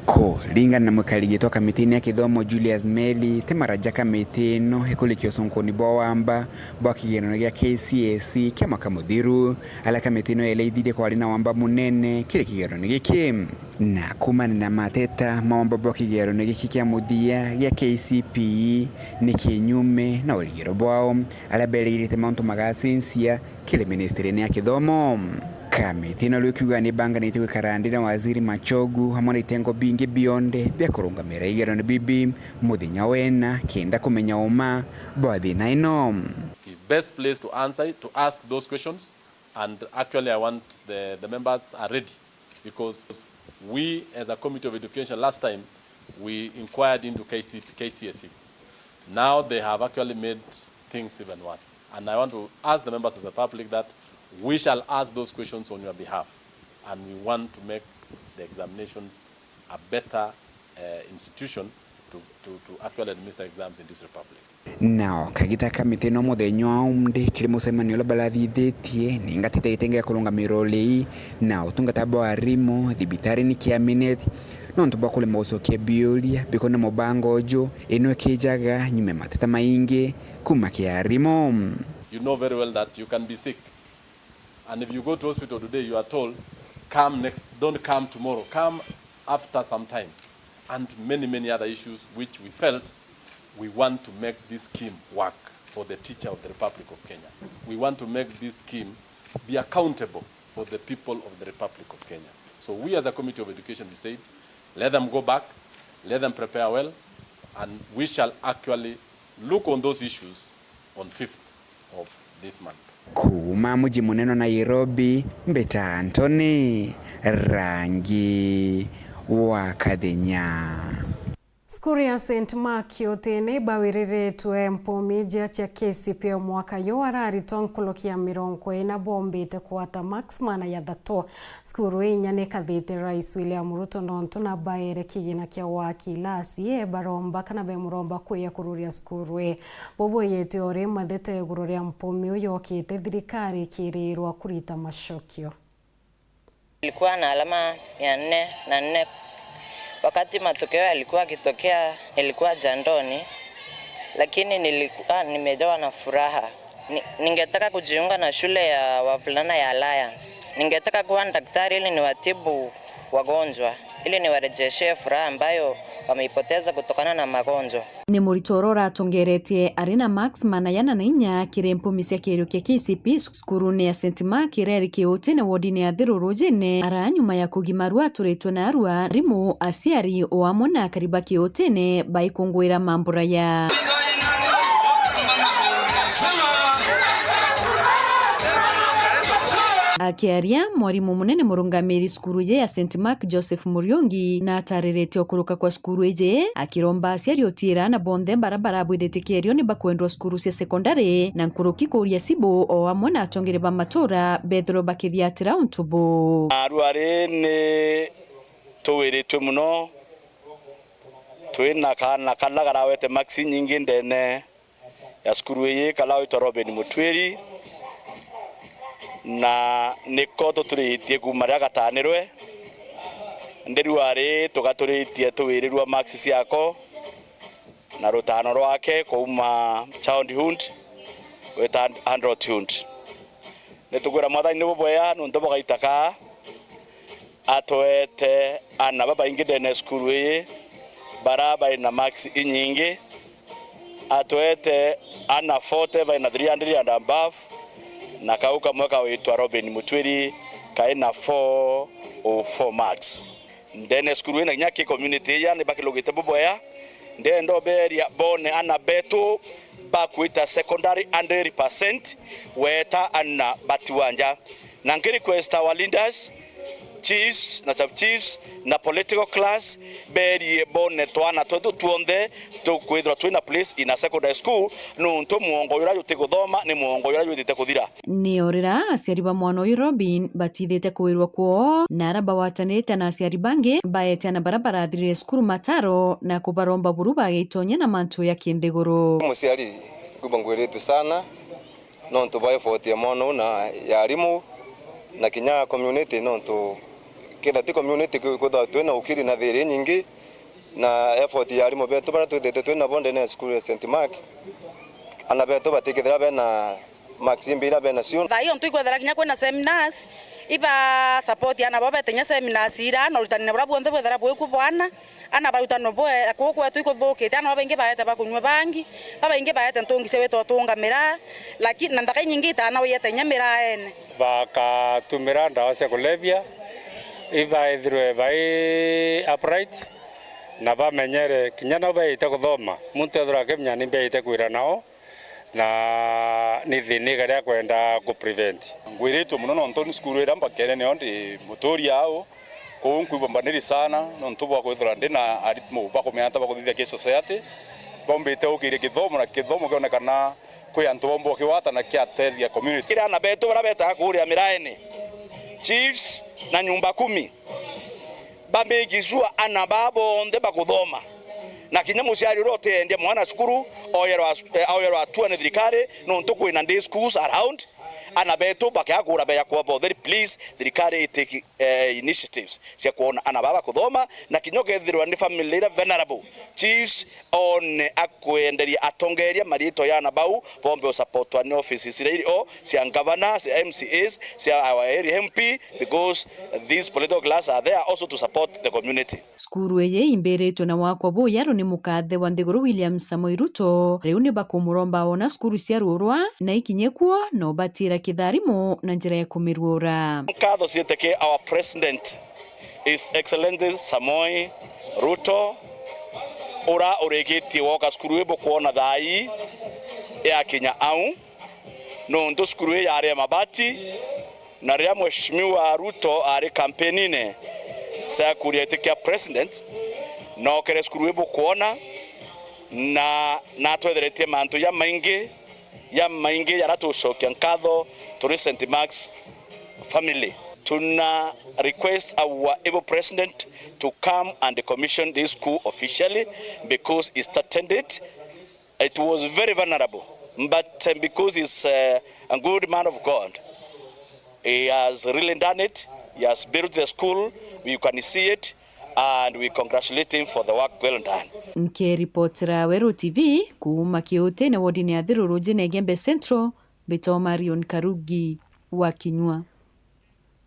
Kulingana na mukaligetwa kamitini ya kithomo Julius Meli temaraja kamiti no ikulikio sonkoni bwamba bwakigeno gya KCSE kya makamuthiru ala kamiti no eleithire kwa rina wamba munene kile kigero giki na kumana na mateta maomba bwakigero giki kya muthia gya KCP ni kinyume na uligero bwao ala beligirite mauntu magasinsia kile ministry ya kithomo. Kamiti no lwikiuga ni banga ni karandira waziri Machogu hamwe na itengo bingi bionde bya kurungamira igerano bibi muthinya wena kenda kumenya uma bwathi na ino. Is best place to answer to ask those questions, and actually I want the members are ready, because we as a Committee of Education last time we inquired into KCSE. Now they have actually made things even worse, and I want to ask the members of the public that we shall ask those questions on your behalf, and we want to make the examinations a better institution to actually administer exams in this republic. Now, kagita kamite no muthenyo umde kile musemanio la balathithetie ningatite itenge kulunga miroli na utungata bwarimu thibitari ni kiamineti no ntuba kule mosokia biolia bikona mubango ojo eno kijaga nyume matata maingi kuma kiarimo. You know very well that you can be sick, and if you go to hospital today, you are told, come next, don't come tomorrow, come after some time. And many other issues which we felt we want to make this scheme work for the teacher of the Republic of Kenya. We want to make this scheme be accountable for the people of the Republic of Kenya. So we as a Committee of Education, we said, let them go back, let them prepare well, and we shall actually look on those issues on 5th of this month. Kuma muji muneno Nairobi, Mbeta Anthony, Rangi wa Kadenya. Skuru ya St. Mark yotene bawirire tuwe mpomija cha KCP mwaka yo arari tonkolokia mirongo ina bombete kuwata Max mana ya Ithatu. Skuru inyane kathite Rais William Ruto nonto na baere kigina kia wakilasi baromba kana be muromba kuya kururia skuru bobo yete ore mathete gururia mpomi uyo kite thirikari kirirwa kurita mashokio. Ilikuwa na alama ya 4 wakati matokeo yalikuwa kitokea, nilikuwa jandoni, lakini nilikuwa nimejawa na furaha. Ningetaka kujiunga na shule ya wavulana ya Alliance. Ningetaka kuwa daktari ili niwatibu wagonjwa, ili niwarejeshe furaha ambayo wameipoteza kutokana na magonjwa. Ni muritorora atongeretie arena Max manayana na inya kirempo misia kirio kia KCP skurune ya St. Mark ireri kiote na wodine ya thirurujine ara nyuma ya kugimarua turetwe na arua rimu asiari o amona kariba kiotene baikungwira mambura ya akiaria mwarimu munene murungamiri skuru ya St. Mark Joseph Muriongi na atarerete okuruka kwa skuru ije akiromba asiari otira na bonde barabara bwithetikirio ni bakwendwa skuru cia sekondari na nkuruki kuria sibo o amwe na atongere ba matora Bethro bakithiatira untubu arware ne tuwiritwe muno twina kana kalagara wete maxi nyingi ndene ya skuru ye kala Robin Mutwiri na niko tuturihitie kumaria gatanirwe nderiwari tugaturitie tuwirirwa max ciako na rutano rwake kuma childhood weta 100 hund netugura mwathani ni boya nundu bogaitaka atoete ana baba ingide na skuru ye baraba ina max inyingi atoete ana 40 by na 300 and above na kauka mwaka witwa Robin Mutwiri kaina 404 max ndene skuru ina nyaki community ya ne bakilogite boya ndendo beria bone ana beto bakwita secondary 100% weta ana batiwanja na ngiri request our leaders chiefs na sub chiefs na political class berie bone twana todo tuonde to kwithra twina place in a secondary school no nto muongo yura yote guthoma ni muongo yura yote kuthira ni orira aciari ba mwana uyu Robin batithite kuwirwa kwoo na araba watanite na aciari bangi baete na barabara thire skuru mataro na kubaromba buru bagitonya na mantu ya kindegoro musiari kubangwiritwe sana no nto ba effort ya mwana na yarimu na kinya community no nto kida community kuda twena ukiri na thiri nyingi na effort ya arimu betu bara twete twena bonde na school ya St Mark ana betu batikithira bena maximbira bena sion bayo ntu ikwethera kinya kwena seminars iba support ana baba tenya seminars ira no rutani bra bonde bwethera bwe kubwana ana barutano bwe kuko tu ikothokete ana baba inge baete bakunywa bangi baba inge baete ntongi sewe totunga mira lakini ndaka nyingi tana wete nyamira ene baka tumira ndawa cia kulevya iba ithirwe bai upright na bamenyere kinya no baite kuthoma muntu ethira kemnya ni baite kwira nao na ni thini garia kwenda ku prevent ngwirito muno no ntoni skuru ira mbakene ne ndi motori yao ko nkuibombaniri sana no ntubwa kwithira ndina aritmo bakometa bakuthithia ke society bombete ukire kithomo na kithomo kionekana kwi antu bombo kiwata na kiateria community kira na beto barabeta kuria miraene chiefs na nyumba 10 bamegizua ana babo onde bakuthoma na kinya muciari rote ndia mwana skuru oyero atua ne thirikari no ntuku na day schools around ana beto bakagura beya kwa very please thirikari take initiatives cia kuona ana baba kuthoma na kinyoke thirwa ni family vulnerable chiefs on akwenderia atongeria marito ya na bau bombe support one offices iri o cia governor cia MCAs cia our area MP because these political class are there also to support the community. Skuru eye imberetwo na wakwa boyaro ni mukathe wa Nthiguru William Samoei Ruto riu ni bakumuromba ona skuru cia rurwa na ikinyekuo no batira kitharimu na njira ya kumirura mkatho cieteke our president is Excellency Samoei Ruto ora oregetie woka skuru ebo kuona thai ya Kenya au no ndo skuru ya mabati na ria mheshimiwa Ruto ari kampenine sa kurietikia president no kere skuru ebo kuona na twetherete mantu ya maingi yaratucokia nkatho to St Mark's family tuna request our able president to come and commission this school officially because he started it was very vulnerable but because he's a good man of God he has really done it he has built the school you can see it and we congratulate him for the work well done. Nkiripotera Weru TV kuuma Kiute na wodini ya Thiruru jine Gembe Central Beto Marion Karugi wa Kinyua.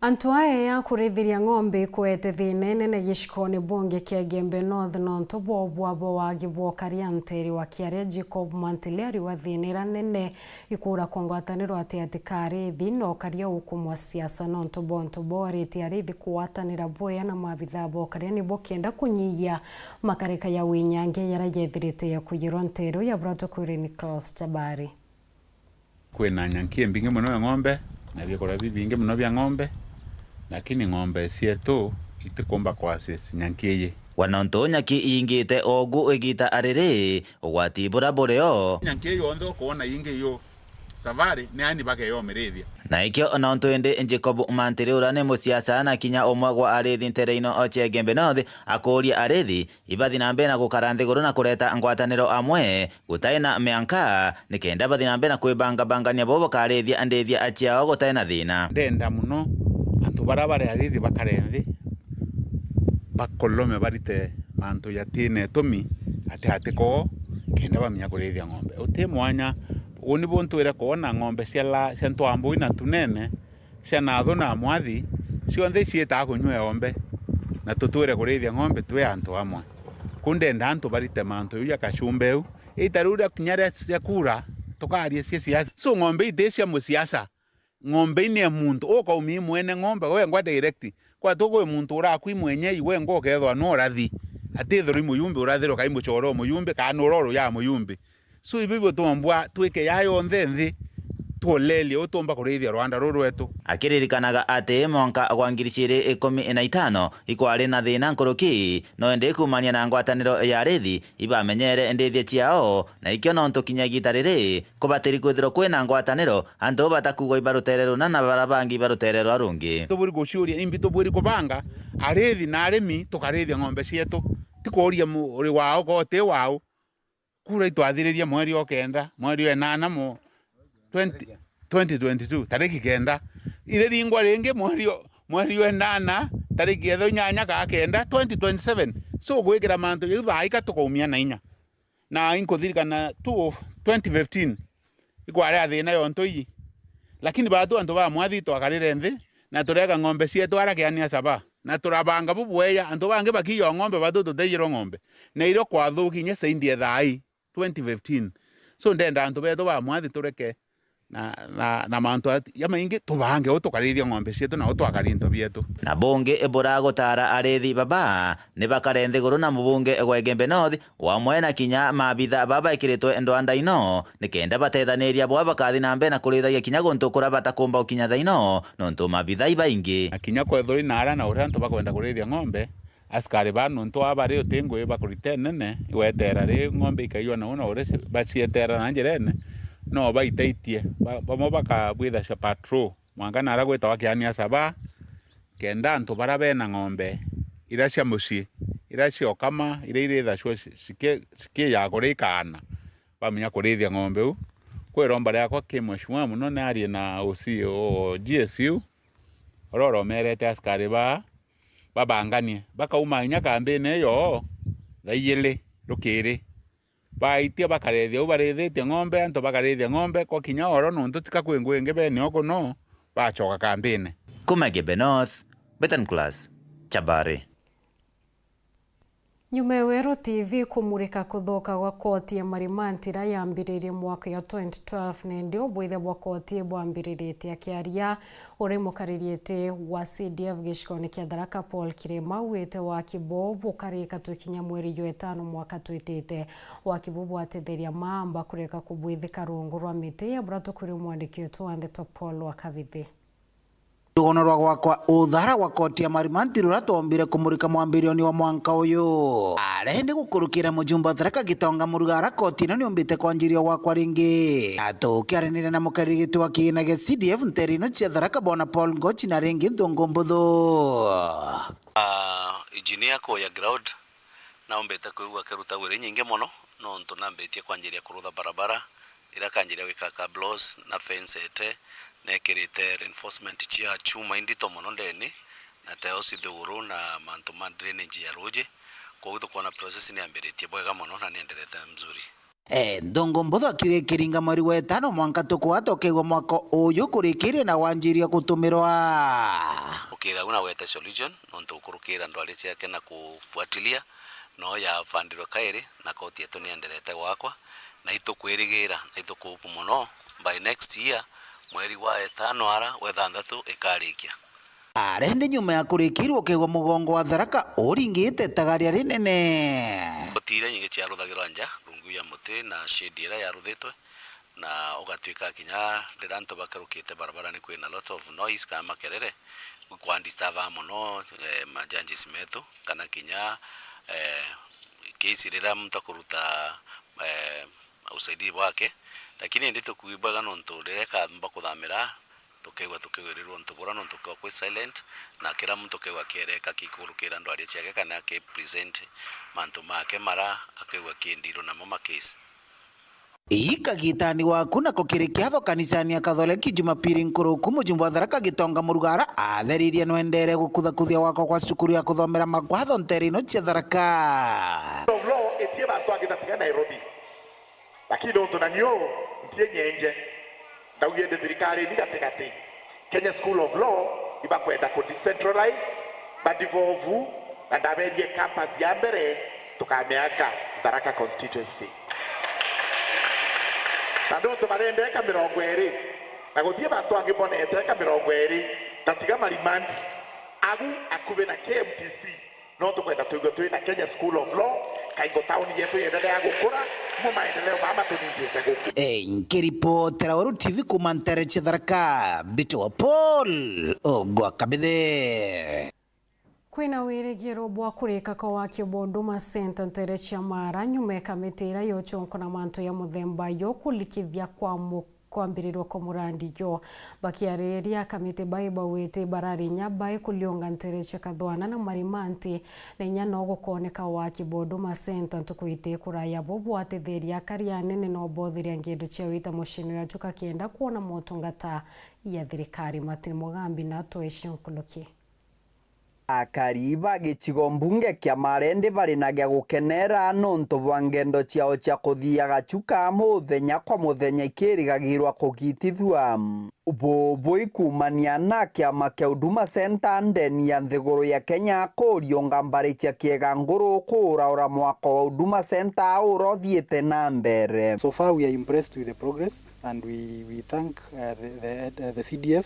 Antu aya ya kurithiria ng'ombe kwete thina nene gicikoni bunge kia Gembe North nonto bwabo wagi bwokaria nteri wa kiaria Jacob Mantileri wa thinira nene ikura kongwataniro ati atikari thino karia ukumwa siasa nonto bonto boriti arithi kuwatanira boya na mabitha bokaria ni bokienda kunyia makareka ya winyange yaragethirite ya kuyirwa ntero ya brato kuri Nicholas Chabari kwena nyankie mbinge muno ya ng'ombe na bikora bibinge muno bya ng'ombe lakini ng'ombe cietu itikumba kwa sisi nyankiye wanonto nyaki ingite ogu igita arere ogwati burabuleo nyankiye yontho kuona inge yo savari ni ani bake yo merethia na ikyo ononto ende Jacob Mantileri urane musiasa na kinya omwe gwa arethi ntereino oche Gembe North akoria arethi ibathi na mbere na gukara Nthiguru na kureta ngwataniro amwe gutaina mianka nikenda bathi na mbere na kwibanga bangania bobo karethia andethia achiao gutaina thina ndenda muno antu barabare arethi bakarethi bakolome barite manto ya tine tomi ate ko kenda bamya kurithia ng'ombe uti mwanya uni buntu ira kuona ng'ombe cia ntwambu ina tunene cia natho na mwathi cionthe cieta kunywa ng'ombe na tutwire kurithia ng'ombe twe antu amwe kunde ndantu barite manto ya kashumbeu itarura kinyare cia kura tukarie cia siasa so ng'ombe itecia musiasa ng'ombe ni muntu ukaumi mwene ng'ombe we ngwa direct kwa tuko muntu urakwi mwenye iwe ngo kethwa no rathi atithuri muyumbi urathiro kai muchoro muyumbi kana uroro ya muyumbi so ibibo tombwa twike yayo nthi tuoleli utomba kurithia Rwanda rurwetu akiririkanaga ati monka gwa 2015 ikwari na thina nkuruki no ndi kumania na ngwataniro ya arithi ibamenyere ndithie ciao na ikio no ntukinya gitariri kubatiri kwithiro kwina ngwataniro andu batakugo ibaruterero na barabangi ibaruterero arungi tuburi guciuria imbi tuburi kubanga arithi na arimi tukarithia ng'ombe cietu tikuria uri wao kote wao kura itwathiriria mweri okenda mweri wenana mo 2022 tariki kenda ile ringwa ringi mweri wenana tariki etho nyanya ka kenda 2027 so gwikira manto yuthaika tukaumia na inya na inkuthirikana 2015 ikwari athina yonto iyi lakini batu antu ba mwathi twakarire nthi na tureka ng'ombe cietu arakiania saba na turabanga bubweya antu bangi bakiyo ng'ombe batu tuteyiro ng'ombe na iro kwathuki nya saindie thai 2015 so ndenda antu betu ba mwathi tureke na manto ya maingi tubange utukarithia ng'ombe cietu na utwakarinto bietu na bunge ebora gutara arithi baba ni bakarenthi guru na mubunge Gwegembe North wamwe na kinya mabitha baba ikiritwe ndwanda ino nikenda batethaniria bwa bakathi na mbe na kurithagia kinya guntu kura batakumba ukinya thaino nontu mabitha ibaingi akinya kwethuri nara na uria ntu bakwenda kurithia ng'ombe askari banu ntu abari utingu bakurite nene iwetera ri ng'ombe ikaiwa na una uri bacietera na njirene no baitaitie bamo bakabwitha cia patrol mwangana ara gwita wakiania saba kenda antu bara bena ng'ombe ira cia mucii ira cio kama ira iritha cio sikie ya kurikana bamenya kurithia ng'ombe u kwiromba riakwa kimweshimwa muno ni arie na OCO GSU ororo merete askari babanganie bakauma inya kambini yo thaiyili rukiri baitia bakarethia ubarithitie ng'ombe antu bakarithia ng'ombe kwa kinya oro nuntu tikakwingwingi bene oko no bachoka kambini Gwegembe North Betan Class Chabari Nyuma ya Weru TV kumurika kuthoka gwa koti ya Marimantira yambiririe mwaka ya 2012 nendi obwithe bwa koti bwambiririe akiaria uri mukaririete wa CDF gishikoni kia Tharaka Paul Kirema wete wa Kibobu karika twikinya mweri jo 5 mwaka twitete wa Kibobu atetheria mamba kureka kubwithika rungu rwa miti ya brato kuri mwandiki wetu Nteto Paul wa Kavithi Tugonorwa gwakwa uthara wa koti ya Marimantira uratombire kumurika mwambirioni wa mwanka uyu arende gukurukira mujumba Tharaka Gitonga murugara koti ino niombite kwanjiria wakwa ringi atukiaranire na mukarigiti wa kiina gia CDF nterino cia Tharaka bona Paul Ngochi na ringi Ndongo Mbuthu ijini yako ya ground naombete kuigua kiruta wiri nyingi muno no ntu nambitie kwanjiria kurutha barabara ira kanjiria gwikira cablos na fence ete nekirite reinforcement chia chuma indito muno ndeni na teo sithuru na mantu ma drainage ya roje kwa hiyo kuna process ni ambiritie bwega muno na niendelete mzuri Ndongo Mbuthu akiuga kiringa mweri wa 5 mwanka tukwatokegwa mwaka uyu kurikiria na wanjiria gutumirwa ukira una wete solution nontu kurukira ndwari ciake na kufuatilia no ya fandiro kairi na koti yetu niendelete gwakwa na itukwirigira na itukupu muno by next year mweri wa 5 ara wa 6 ikarikia arende nyuma ya kurikirwo kegwa mugongo wa Tharaka uringite tagaria rinene otire nyingi cia ruthagirwa nja rungu ya muti na shade ira ya ruthitwe na ugatwika kinya ndiranto bakarukite barabara ni kwina lot of noise kama makerere kwa disturb muno majanji methu kana kinya kesi rira mtakuruta usaidi wake lakini ndito kuibaga nonto dereka mba kuthamira tukigwirirwo ntubura nonto kwa silent na kila mtu kegwa kereka kikurukira ndwari ciake kana ke present mantu make mara akegwa kindiro na mama case Ikagitani waku na kukirikia tho kanisani ya Katholiki Jumapili nkuruku mujumbe wa Tharaka Gitonga Murugara atheririe nwendere gukuthakuthia wako kwa cukuru ya kuthomera magwatho nterino cia Tharaka. Law etie bantu agitatiga Nairobi lakini ndo nanio ntie nyenje ndaugiende thirikari ni gategati Kenya School of Law ibakwenda ku decentralize badivovu na ndaberie campus ya mbere tukameaka Tharaka constituency tando tumarendeka 20 na gutie bantu angibonete ka 20 tatiga marimanti agu akube na KMTC no tukwenda tuigo na Kenya School of Law kaigo town yetu yendelea gukura mu maendeleo mama tunindite guku nkiripotera Weru TV kumantere cia Tharaka Bito Paul ogwa kabithe kwina wirigiro bwa kurika kwa wakio Huduma Center ntere cia Mara nyume kamitira yo chonko na manto ya muthemba yo kulikithia kwambirirwa kwa murandi yo bakiareria kamite baiba wete barari nyabae kulionga ntere cia Kathwana na Marimanti na inya no gukoneka wakio Huduma Center ntukuite kuraya bobo atetheria karia nene no bothiria ngedo cia wita mushino ya chuka kienda kuona motungata ya thirikari Martin Mugambi na toeshon kuloki akariba gicigo mbunge kia Marende bari na gya gukenera nonto bwa ngendo ciao cia kuthiaga chuka muthenya kwa muthenya ikirigagirwa kugitithua bobo ikumania na kiama kia Huduma Center ndeni ya nthiguru ya Kenya kurionga mbari cia kiega nguru kuraura mwaka wa Huduma Center urothiete na mbere. So far we are impressed with the progress and we thank the CDF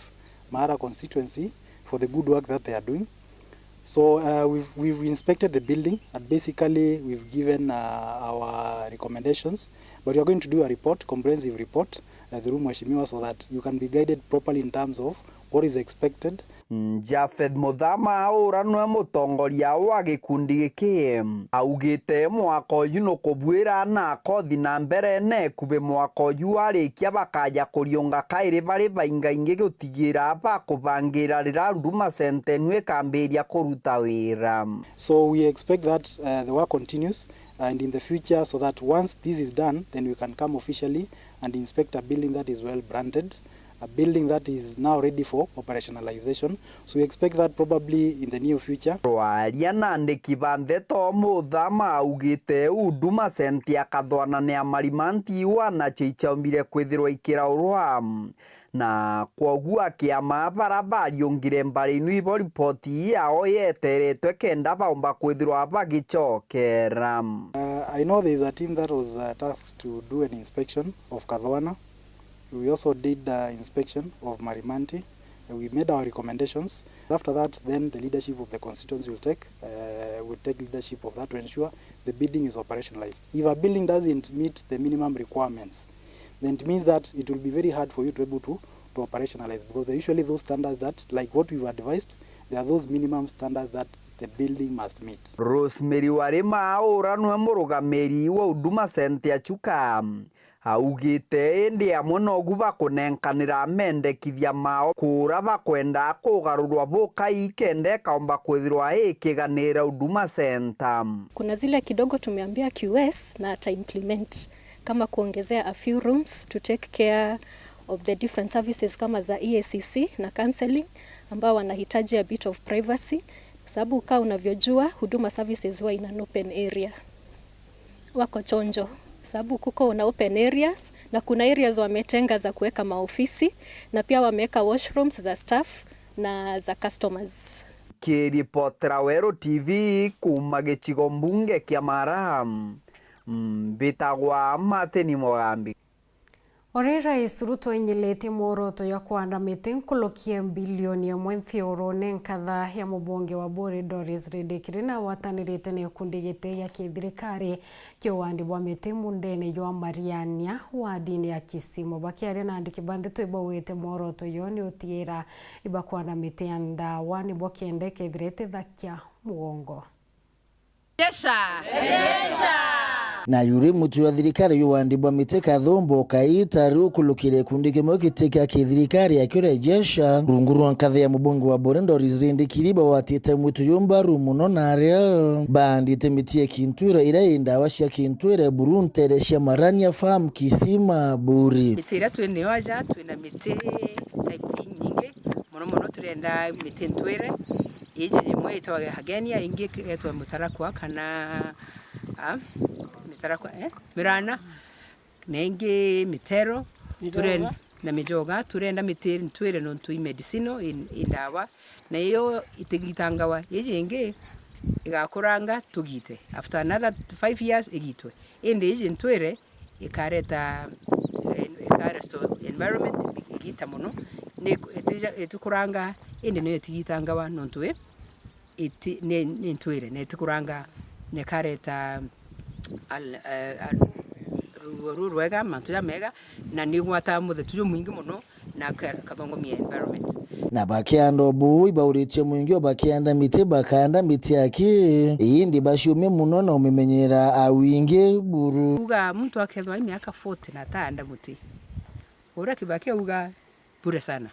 Mara constituency for the good work that they are doing. So we've inspected the building and basically we've given our recommendations, but we are going to do a report, comprehensive report through Mheshimiwa so that you can be guided properly in terms of what is expected. Jafeth Muthama ura nwe mutongoria wa gikundi giki augite mwaka uyu no kubwira na kothi na mbere ne kube mwaka uyu arikia bakaja kurionga kairi bari baingaingi gutigira ba kubangira rira Huduma Center nwe kambiria kuruta wira. So we expect that the work continues and in the future so that once this is done then we can come officially and inspect a building that is well branded, a building that is now ready for operationalization. So we expect that probably in the near future. Rwaria na ndiki banthe to Muthama augite Huduma Center ya Kathwana na Marimanti wana chichaumbire kwithirwa ikiraurwa na kwogua kiama barabari ongire mbari-inu ibo ripoti yao yeteretwe kenda baumba kwithirwa bagichokera. I know there is a team that was tasked to do an inspection of Kathwana. We also did inspection of Marimanti. We made our recommendations. After that, then the leadership of the constituency will take leadership of that to ensure the building is operationalized. If a building doesn't meet the minimum requirements, then it means that it will be very hard for you to be able to operationalize, because they're usually those standards that, like what we've advised, there are those minimum standards that the building must meet. Rosemary Warima ura nwe murugamiri wa Huduma Center chuka augite indi amwe no guba kunenkanira mendekithia mao kura bakwenda kugarurwa boka ikende kaomba kwithirwa ikiganira Huduma Center. Kuna zile kidogo tumeambia QS na ata implement kama kuongezea a few rooms to take care of the different services kama za EACC na counseling ambao wanahitaji a bit of privacy, sababu kama unavyojua Huduma Services huwa ina open area. Wako chonjo sababu kuko na open areas na kuna areas wametenga za kuweka maofisi na pia wameweka washrooms za staff na za customers. Kiripotera Weru TV kuma gicigo mbunge kia Mara bitagwa Martin Mugambi. Ore Rais Ruto inyilete moroto ya kuandamite nkulukia bilioni ya mwenfioro nenkatha ya mubunge wa Bore Doris Redekire na watanirite ne kundigite ya kithirikari kyo wandi bwa mite mundene yo Mariania wa dini ya Kisimo bakiare na andiki bandito ibawete moroto yo ni utiera iba kuandamite anda wani bwa kiende kithirite thakia mugongo. Yesha. na yuri mutu wa thirikari yuandibwa miteka thombo Ithatu kulukire kundi kimwe kiteka kithirikari akirejesha runguru nkathe ya mubungu wa Borendo rizindi kiriba watite mutu yumba rumuno naria bandite mitie Kintwire ira indawa cia Kintwire buruntere cia marania farm Kisima Buri mitira twene waja twina miti type nyingi mono turenda miti Ntwire ije nyemwe itawa hagenia ingi etwa mutarakwa kana mitarakwa mirana nengi mitero turenda na mijoga turenda miti Ntwire no ntui medicino indawa na iyo itigitangawa ije ingi igakuranga tugite after another 5 years igitwe indi ije Ntwire ikareta environment igita muno ne etukuranga indi no itigitangawa no ntwe ne Ntwire ne tukuranga ne kareta ruruega mantuya mega na nigwata muthe tujo mwingi muno na kathongomia environment na bakianda obui bauritie mwingi bakianda miti bakanda miti yake indi bashume muno na umemenyera awinge buru uga mtu akethwa miaka 40 na tanda muti ora kibakia uga bure sana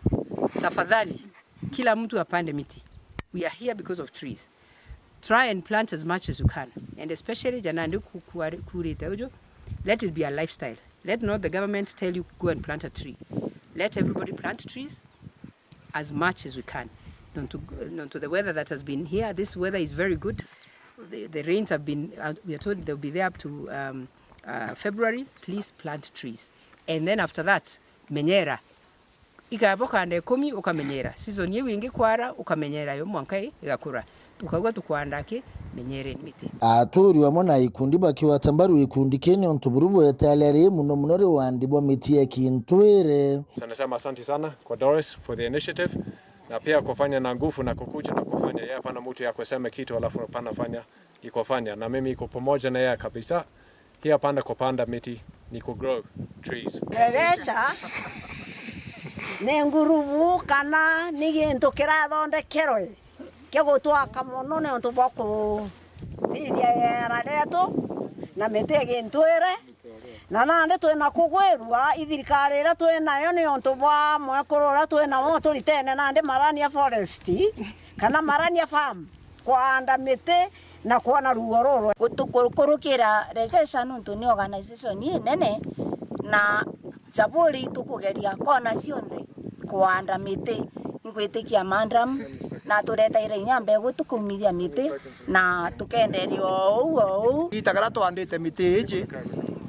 tafadhali kila mtu apande miti. We are here because of trees. Try and plant as much as you can, and especially janandi kurita ujo, let it be a lifestyle. Let not the government tell you go and plant a tree. Let everybody plant trees as much as we can. Not to the weather that has been here. This weather is very good. The rains have been, we are told they'll be there up to February. Please plant trees. And then after that, menyera. Ikaboka ande 10 ukamenyera. Season yewe ingi kwara ukamenyera yo mwankai igakura. Tukagwa tukwandake menyere miti. Aturi wamona ikundi bakiwa tambaru ikundi Kenya ontuburubo yatalere muno munore wandibwa miti ya Kintwire. Sana asante sana kwa Doris for the initiative na pia kufanya na nguvu na kukuja na kufanya yeye hapana mtu ya kusema kitu alafu hapana fanya ikofanya na mimi iko pamoja na yeye kabisa. Hii hapana kupanda miti ni ku grow trees. Regesha ne nguruvu kana nigintu kirathondekerwe kegutwaka muno ne untu boko thithia yera leto na metege Ntwire na nande twina kugwirwa ithirikari ira twinayo ni untu bwa mwekurura twina mo turitene nande marania forest kana marania farm kwanda miti na kuona ruororo gutukurukira rejesha nuntu ni organization nene na Zaburi tukugeria kona cionthe kuanda miti ngwitikia mandram na tureta ire nyambe gutukumithia miti na tukenderio ou itagara twandite miti iji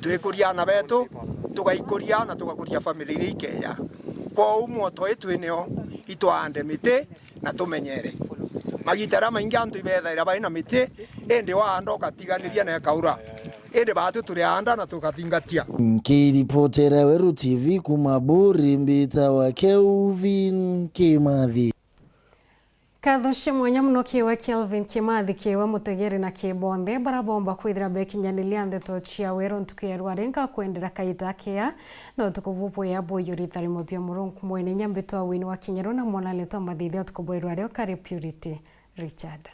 twikuria na betu tugaikuria na tugakuria family ikeya kwa umo twetweneo itwande miti na tumenyere magitara maingi antu ibethaira baina miti ende wanda ukatiganiria na kaura ende batu turianda na tukathingatia. Kiripotera Weru TV kumaburi mbita wa Kelvin Kimathi. Kathoshe mwanya muno kiwa Kelvin Kimathi kiwa mutegeri na kibonde barabomba kwithira bekinyanilia Nteto cia Weru ntukierwa renga kwendera kaita kia no tukuvupo ya URETERI mobia murungu mwene nyambito wa wini wa kinyero na mwana leto mathithio tukuboirwa reo kare Purity Richard.